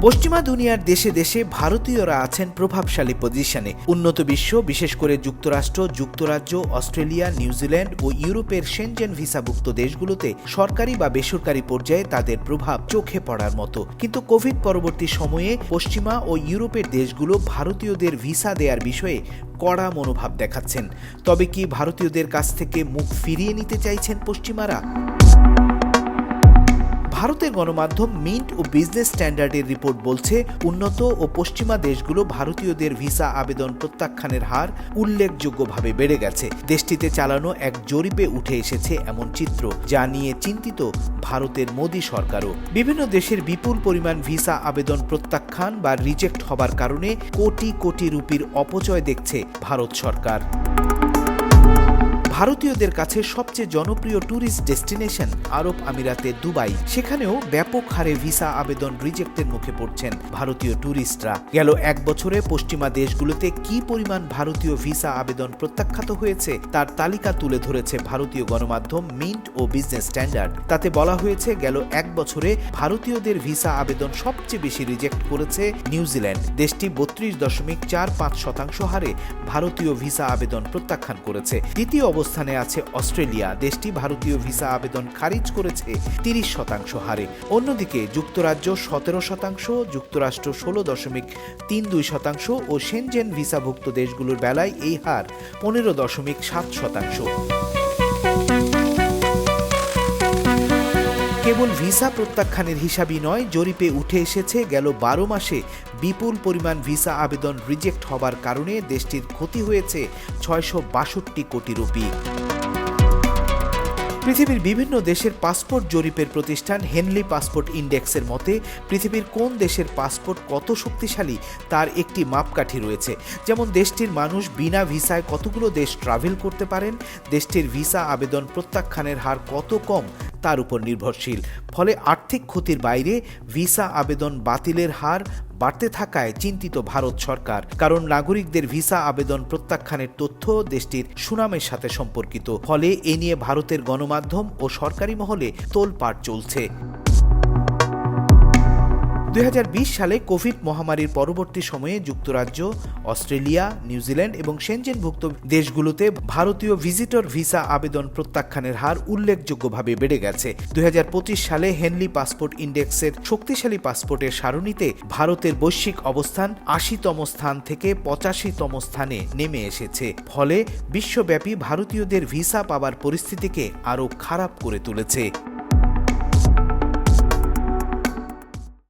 পশ্চিমা দুনিয়ার দেশে দেশে ভারতীয়রা আছেন প্রভাবশালী পজিশনে। উন্নত বিশ্ব, বিশেষ করে যুক্তরাষ্ট্র, যুক্তরাজ্য, অস্ট্রেলিয়া, নিউজিল্যান্ড ও ইউরোপের শেনজেন ভিসাভুক্ত দেশগুলোতে সরকারি বা বেসরকারি পর্যায়ে তাদের প্রভাব চোখে পড়ার মতো। কিন্তু কোভিড পরবর্তী সময়ে পশ্চিমা ও ইউরোপের দেশগুলো ভারতীয়দের ভিসা দেওয়ার বিষয়ে কড়া মনোভাব দেখাচ্ছেন। তবে কি ভারতীয়দের কাছ থেকে মুখ ফিরিয়ে নিতে চাইছেন পশ্চিমারা? ভারতের গণমাধ্যম মিন্ট ও বিজনেস স্ট্যান্ডার্ডের রিপোর্ট বলছে, উন্নত ও পশ্চিমা দেশগুলো ভারতীয়দের ভিসা আবেদন প্রত্যাখ্যানের হার উল্লেখযোগ্যভাবে বেড়ে গেছে। দেশটিতে চালানো এক জরিপে উঠে এসেছে এমন চিত্র, যা নিয়ে চিন্তিত ভারতের মোদী সরকারও। বিভিন্ন দেশের বিপুল পরিমাণ ভিসা আবেদন প্রত্যাখ্যান বা রিজেক্ট হবার কারণে কোটি কোটি রুপির অপচয় দেখছে ভারত সরকার। ভারতীয়দের কাছে সবচেয়ে জনপ্রিয় ট্যুরিস্ট ডেস্টিনেশন আরব আমিরাতে দুবাই। সেখানেও ব্যাপক হারে ভিসা আবেদন রিজেক্টের মুখে পড়ছেন ভারতীয় ট্যুরিস্টরা। গেল এক বছরে পশ্চিমা দেশগুলোতে কি পরিমাণ ভারতীয় ভিসা আবেদন প্রত্যাখ্যাত হয়েছে তার তালিকা তুলে ধরেছে ভারতীয় গণমাধ্যম মিন্ট ও বিজনেস স্ট্যান্ডার্ড। তাতে বলা হয়েছে, গেল এক বছরে ভারতীয়দের ভিসা আবেদন সবচেয়ে বেশি রিজেক্ট করেছে নিউজিল্যান্ড। দেশটি 32.45% হারে ভারতীয় ভিসা আবেদন প্রত্যাখ্যান করেছে। দ্বিতীয় অবস্থানে আছে অস্ট্রেলিয়া। দেশটি ভারতীয় ভিসা আবেদন খারিজ করেছে 30% হারে। অন্যদিকে যুক্তরাজ্য 17%, যুক্তরাষ্ট্র 16.32% ও শেনজেন ভিসাভুক্ত দেশগুলোর বেলায় এই হার 15.7%। কেবল ভিসা প্রত্যাখ্যানের হিসাবই নয়, জরিপে উঠে এসেছে গেল 12 মাসে বিপুল পরিমাণ ভিসা আবেদন রিজেক্ট হবার কারণে দেশটির ক্ষতি হয়েছে 662 কোটি রুপি। পৃথিবীর বিভিন্ন দেশের পাসপোর্ট জরিপের প্রতিষ্ঠান হেনলি পাসপোর্ট ইন্ডেক্সের মতে, পৃথিবীর কোন দেশের পাসপোর্ট কত শক্তিশালী তার একটি মাপকাঠি রয়েছে। যেমন দেশটির মানুষ বিনা ভিসায় কতগুলো দেশ ট্রাভেল করতে পারেন, দেশটির ভিসা আবেদন প্রত্যাখ্যানের হার কত কম তার উপর নির্ভরশীল। ফলে আর্থিক ক্ষতির বাইরে ভিসা আবেদন বাতিলের হার বাড়তে থাকায় চিন্তিত ভারত সরকার। কারণ নাগরিকদের ভিসা আবেদন প্রত্যাখ্যানের তথ্য দেশটির সুনামের সাথে সম্পর্কিত। ফলে এ নিয়ে ভারতের গণমাধ্যম ও সরকারি মহলে তোলপাড় চলছে। 2020 সালে কোভিড মহামারীর পরবর্তী সময়ে যুক্তরাজ্য, অস্ট্রেলিয়া, নিউজিল্যান্ড এবং শেনজেনভুক্ত দেশগুলোতে ভারতীয় ভিজিটর ভিসা আবেদন প্রত্যাখ্যানের হার উল্লেখযোগ্যভাবে বেড়ে গেছে। 2025 সালে হেনলি পাসপোর্ট ইন্ডেক্সের শক্তিশালী পাসপোর্টের সারণীতে ভারতের বৈশ্বিক অবস্থান 80তম স্থান থেকে 85তম স্থানে নেমে এসেছে। ফলে বিশ্বব্যাপী ভারতীয়দের ভিসা পাওয়ার পরিস্থিতিকে আরও খারাপ করে তুলেছে।